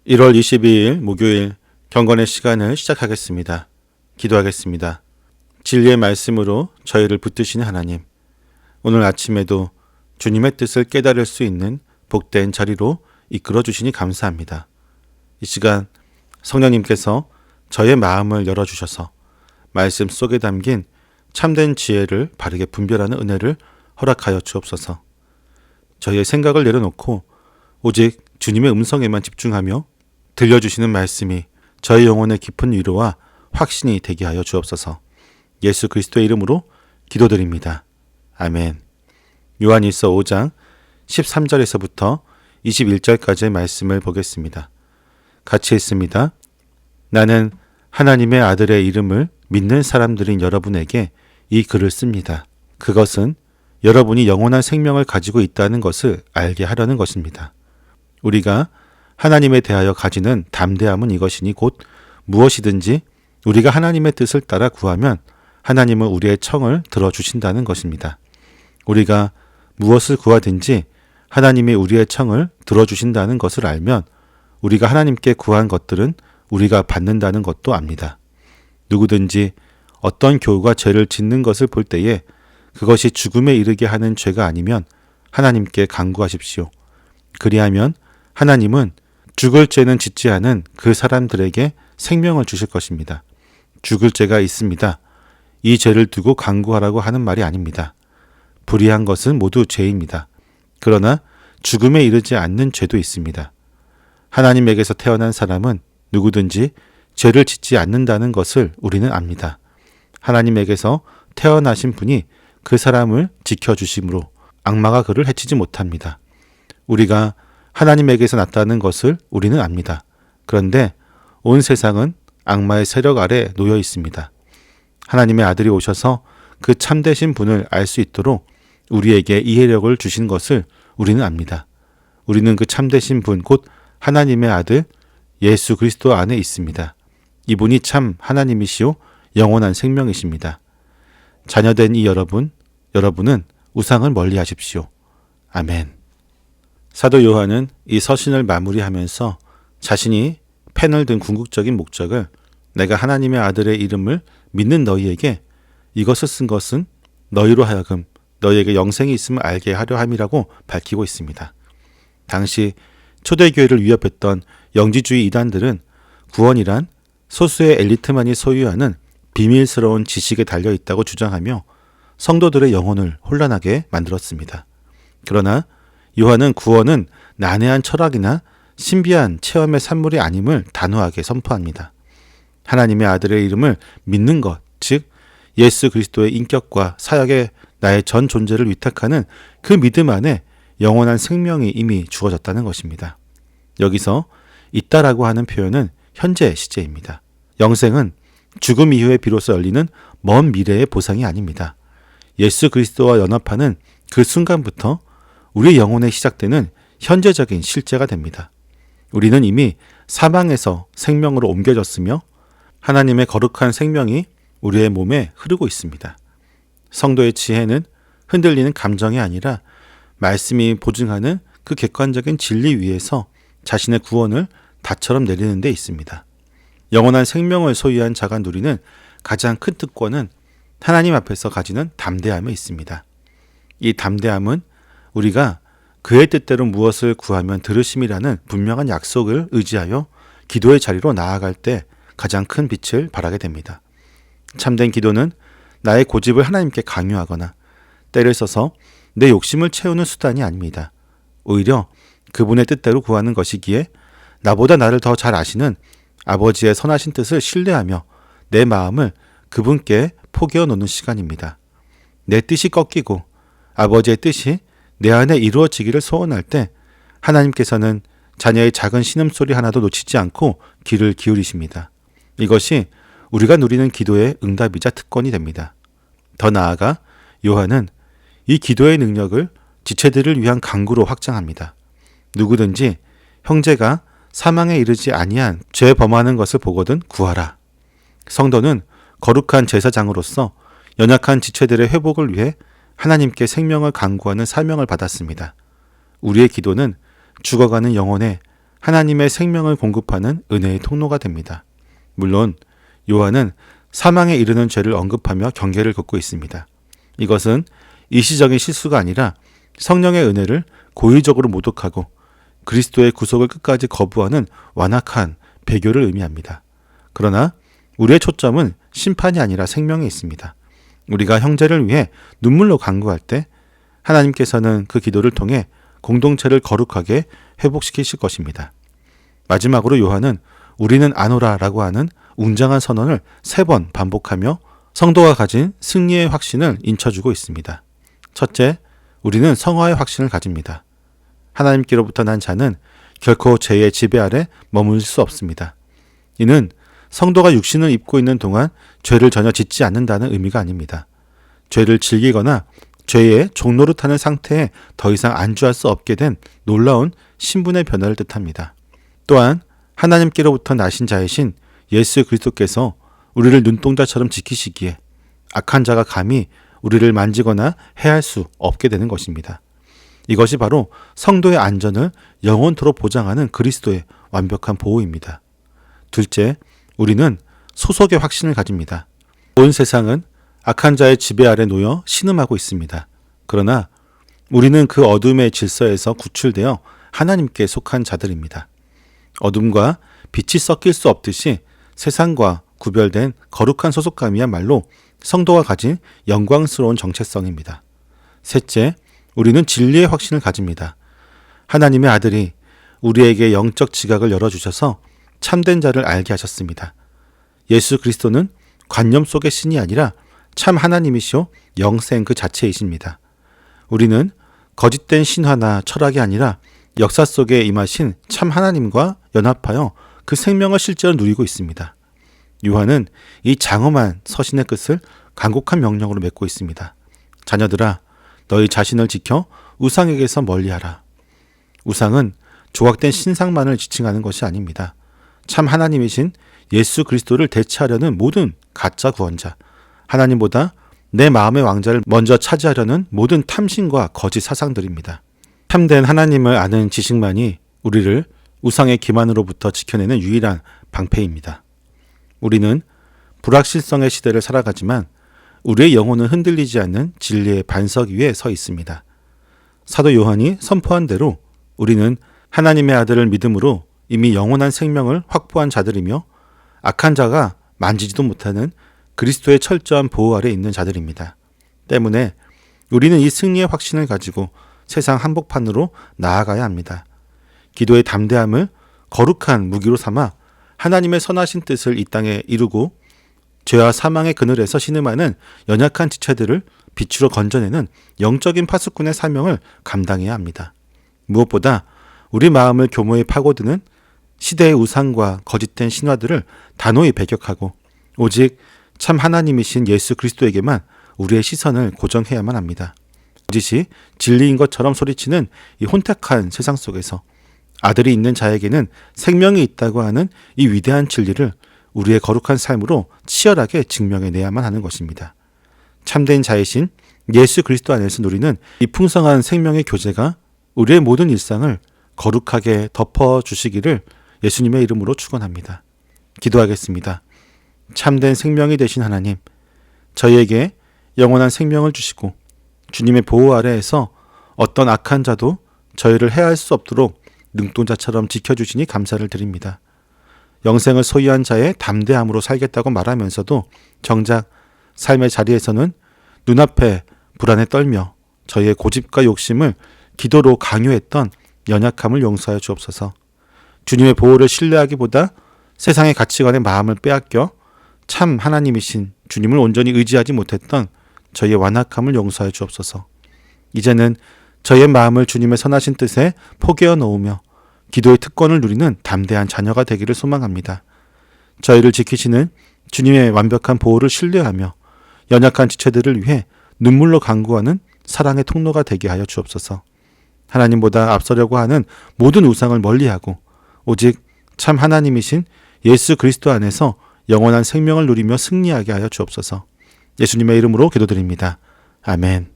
1월 22일 목요일 경건의 시간을 시작하겠습니다. 기도하겠습니다. 진리의 말씀으로 저희를 붙드시는 하나님, 오늘 아침에도 주님의 뜻을 깨달을 수 있는 복된 자리로 이끌어 주시니 감사합니다. 이 시간 성령님께서 저의 마음을 열어주셔서 말씀 속에 담긴 참된 지혜를 바르게 분별하는 은혜를 허락하여 주옵소서. 저희의 생각을 내려놓고 오직 주님의 음성에만 집중하며 들려주시는 말씀이 저희 영혼의 깊은 위로와 확신이 되게 하여 주옵소서. 예수 그리스도의 이름으로 기도드립니다. 아멘. 요한일서 5장 13절에서부터 21절까지의 말씀을 보겠습니다. 같이 읽습니다. 나는 하나님의 아들의 이름을 믿는 사람들인 여러분에게 이 글을 씁니다. 그것은 여러분이 영원한 생명을 가지고 있다는 것을 알게 하려는 것입니다. 우리가 하나님에 대하여 가지는 담대함은 이것이니 곧 무엇이든지 우리가 하나님의 뜻을 따라 구하면 하나님은 우리의 청을 들어주신다는 것입니다. 우리가 무엇을 구하든지 하나님이 우리의 청을 들어주신다는 것을 알면 우리가 하나님께 구한 것들은 우리가 받는다는 것도 압니다. 누구든지 어떤 교우가 죄를 짓는 것을 볼 때에 그것이 죽음에 이르게 하는 죄가 아니면 하나님께 간구하십시오. 그리하면 하나님은 죽을 죄는 짓지 않은 그 사람들에게 생명을 주실 것입니다. 죽을 죄가 있습니다. 이 죄를 두고 간구하라고 하는 말이 아닙니다. 불의한 것은 모두 죄입니다. 그러나 죽음에 이르지 않는 죄도 있습니다. 하나님에게서 태어난 사람은 누구든지 죄를 짓지 않는다는 것을 우리는 압니다. 하나님에게서 태어나신 분이 그 사람을 지켜주심으로 악마가 그를 해치지 못합니다. 우리가 하나님에게서 났다는 것을 우리는 압니다. 그런데 온 세상은 악마의 세력 아래 놓여 있습니다. 하나님의 아들이 오셔서 그 참되신 분을 알 수 있도록 우리에게 이해력을 주신 것을 우리는 압니다. 우리는 그 참되신 분, 곧 하나님의 아들 예수 그리스도 안에 있습니다. 이분이 참 하나님이시오 영원한 생명이십니다. 자녀된 이 여러분은 우상을 멀리 하십시오. 아멘. 사도 요한은 이 서신을 마무리하면서 자신이 펜을 든 궁극적인 목적을 내가 하나님의 아들의 이름을 믿는 너희에게 이것을 쓴 것은 너희로 하여금 너희에게 영생이 있음을 알게 하려 함이라고 밝히고 있습니다. 당시 초대교회를 위협했던 영지주의 이단들은 구원이란 소수의 엘리트만이 소유하는 비밀스러운 지식에 달려있다고 주장하며 성도들의 영혼을 혼란하게 만들었습니다. 그러나 요한은 구원은 난해한 철학이나 신비한 체험의 산물이 아님을 단호하게 선포합니다. 하나님의 아들의 이름을 믿는 것, 즉 예수 그리스도의 인격과 사역에 나의 전 존재를 위탁하는 그 믿음 안에 영원한 생명이 이미 주어졌다는 것입니다. 여기서 있다라고 하는 표현은 현재 시제입니다. 영생은 죽음 이후에 비로소 열리는 먼 미래의 보상이 아닙니다. 예수 그리스도와 연합하는 그 순간부터 우리의 영혼에 시작되는 현재적인 실제가 됩니다. 우리는 이미 사망에서 생명으로 옮겨졌으며 하나님의 거룩한 생명이 우리의 몸에 흐르고 있습니다. 성도의 지혜는 흔들리는 감정이 아니라 말씀이 보증하는 그 객관적인 진리 위에서 자신의 구원을 다처럼 내리는 데 있습니다. 영원한 생명을 소유한 자가 누리는 가장 큰 특권은 하나님 앞에서 가지는 담대함에 있습니다. 이 담대함은 우리가 그의 뜻대로 무엇을 구하면 들으심이라는 분명한 약속을 의지하여 기도의 자리로 나아갈 때 가장 큰 빛을 발하게 됩니다. 참된 기도는 나의 고집을 하나님께 강요하거나 때를 써서 내 욕심을 채우는 수단이 아닙니다. 오히려 그분의 뜻대로 구하는 것이기에 나보다 나를 더 잘 아시는 아버지의 선하신 뜻을 신뢰하며 내 마음을 그분께 포기해 놓는 시간입니다. 내 뜻이 꺾이고 아버지의 뜻이 내 안에 이루어지기를 소원할 때 하나님께서는 자녀의 작은 신음소리 하나도 놓치지 않고 귀를 기울이십니다. 이것이 우리가 누리는 기도의 응답이자 특권이 됩니다. 더 나아가 요한은 이 기도의 능력을 지체들을 위한 강구로 확장합니다. 누구든지 형제가 사망에 이르지 아니한 죄 범하는 것을 보거든 구하라. 성도는 거룩한 제사장으로서 연약한 지체들의 회복을 위해 하나님께 생명을 간구하는 사명을 받았습니다. 우리의 기도는 죽어가는 영혼에 하나님의 생명을 공급하는 은혜의 통로가 됩니다. 물론 요한은 사망에 이르는 죄를 언급하며 경계를 긋고 있습니다. 이것은 일시적인 실수가 아니라 성령의 은혜를 고의적으로 모독하고 그리스도의 구속을 끝까지 거부하는 완악한 배교를 의미합니다. 그러나 우리의 초점은 심판이 아니라 생명에 있습니다. 우리가 형제를 위해 눈물로 간구할 때 하나님께서는 그 기도를 통해 공동체를 거룩하게 회복시키실 것입니다. 마지막으로 요한은 우리는 아노라라고 하는 웅장한 선언을 3번 반복하며 성도가 가진 승리의 확신을 인쳐주고 있습니다. 첫째, 우리는 성화의 확신을 가집니다. 하나님께로부터 난 자는 결코 죄의 지배 아래 머물 수 없습니다. 이는 성도가 육신을 입고 있는 동안 죄를 전혀 짓지 않는다는 의미가 아닙니다. 죄를 즐기거나 죄의 종노릇하는 상태에 더 이상 안주할 수 없게 된 놀라운 신분의 변화를 뜻합니다. 또한 하나님께로부터 나신 자이신 예수 그리스도께서 우리를 눈동자처럼 지키시기에 악한 자가 감히 우리를 만지거나 해할 수 없게 되는 것입니다. 이것이 바로 성도의 안전을 영원토록 보장하는 그리스도의 완벽한 보호입니다. 둘째, 우리는 소속의 확신을 가집니다. 온 세상은 악한 자의 지배 아래 놓여 신음하고 있습니다. 그러나 우리는 그 어둠의 질서에서 구출되어 하나님께 속한 자들입니다. 어둠과 빛이 섞일 수 없듯이 세상과 구별된 거룩한 소속감이야말로 성도가 가진 영광스러운 정체성입니다. 셋째, 우리는 진리의 확신을 가집니다. 하나님의 아들이 우리에게 영적 지각을 열어주셔서 참된 자를 알게 하셨습니다. 예수 그리스도는 관념 속의 신이 아니라 참 하나님이시오 영생 그 자체이십니다. 우리는 거짓된 신화나 철학이 아니라 역사 속에 임하신 참 하나님과 연합하여 그 생명을 실제로 누리고 있습니다. 요한은 이 장엄한 서신의 끝을 간곡한 명령으로 맺고 있습니다. 자녀들아, 너희 자신을 지켜 우상에게서 멀리하라. 우상은 조각된 신상만을 지칭하는 것이 아닙니다. 참 하나님이신 예수 그리스도를 대체하려는 모든 가짜 구원자, 하나님보다 내 마음의 왕자를 먼저 차지하려는 모든 탐심과 거짓 사상들입니다. 참된 하나님을 아는 지식만이 우리를 우상의 기만으로부터 지켜내는 유일한 방패입니다. 우리는 불확실성의 시대를 살아가지만 우리의 영혼은 흔들리지 않는 진리의 반석 위에 서 있습니다. 사도 요한이 선포한 대로 우리는 하나님의 아들을 믿음으로 이미 영원한 생명을 확보한 자들이며 악한 자가 만지지도 못하는 그리스도의 철저한 보호 아래 있는 자들입니다. 때문에 우리는 이 승리의 확신을 가지고 세상 한복판으로 나아가야 합니다. 기도의 담대함을 거룩한 무기로 삼아 하나님의 선하신 뜻을 이 땅에 이루고 죄와 사망의 그늘에서 신음하는 연약한 지체들을 빛으로 건져내는 영적인 파수꾼의 사명을 감당해야 합니다. 무엇보다 우리 마음을 교모에 파고드는 시대의 우상과 거짓된 신화들을 단호히 배격하고 오직 참 하나님이신 예수 그리스도에게만 우리의 시선을 고정해야만 합니다. 거짓이 진리인 것처럼 소리치는 이 혼탁한 세상 속에서 아들이 있는 자에게는 생명이 있다고 하는 이 위대한 진리를 우리의 거룩한 삶으로 치열하게 증명해내야만 하는 것입니다. 참된 자이신 예수 그리스도 안에서 누리는 이 풍성한 생명의 교제가 우리의 모든 일상을 거룩하게 덮어주시기를 예수님의 이름으로 축원합니다. 기도하겠습니다. 참된 생명이 되신 하나님, 저희에게 영원한 생명을 주시고 주님의 보호 아래에서 어떤 악한 자도 저희를 해할 수 없도록 눈동자처럼 지켜주시니 감사를 드립니다. 영생을 소유한 자의 담대함으로 살겠다고 말하면서도 정작 삶의 자리에서는 눈앞에 불안에 떨며 저희의 고집과 욕심을 기도로 강요했던 연약함을 용서하여 주옵소서. 주님의 보호를 신뢰하기보다 세상의 가치관에 마음을 빼앗겨 참 하나님이신 주님을 온전히 의지하지 못했던 저희의 완악함을 용서하여 주옵소서. 이제는 저희의 마음을 주님의 선하신 뜻에 포개어 놓으며 기도의 특권을 누리는 담대한 자녀가 되기를 소망합니다. 저희를 지키시는 주님의 완벽한 보호를 신뢰하며 연약한 지체들을 위해 눈물로 간구하는 사랑의 통로가 되게 하여 주옵소서. 하나님보다 앞서려고 하는 모든 우상을 멀리하고 오직 참 하나님이신 예수 그리스도 안에서 영원한 생명을 누리며 승리하게 하여 주옵소서. 예수님의 이름으로 기도드립니다. 아멘.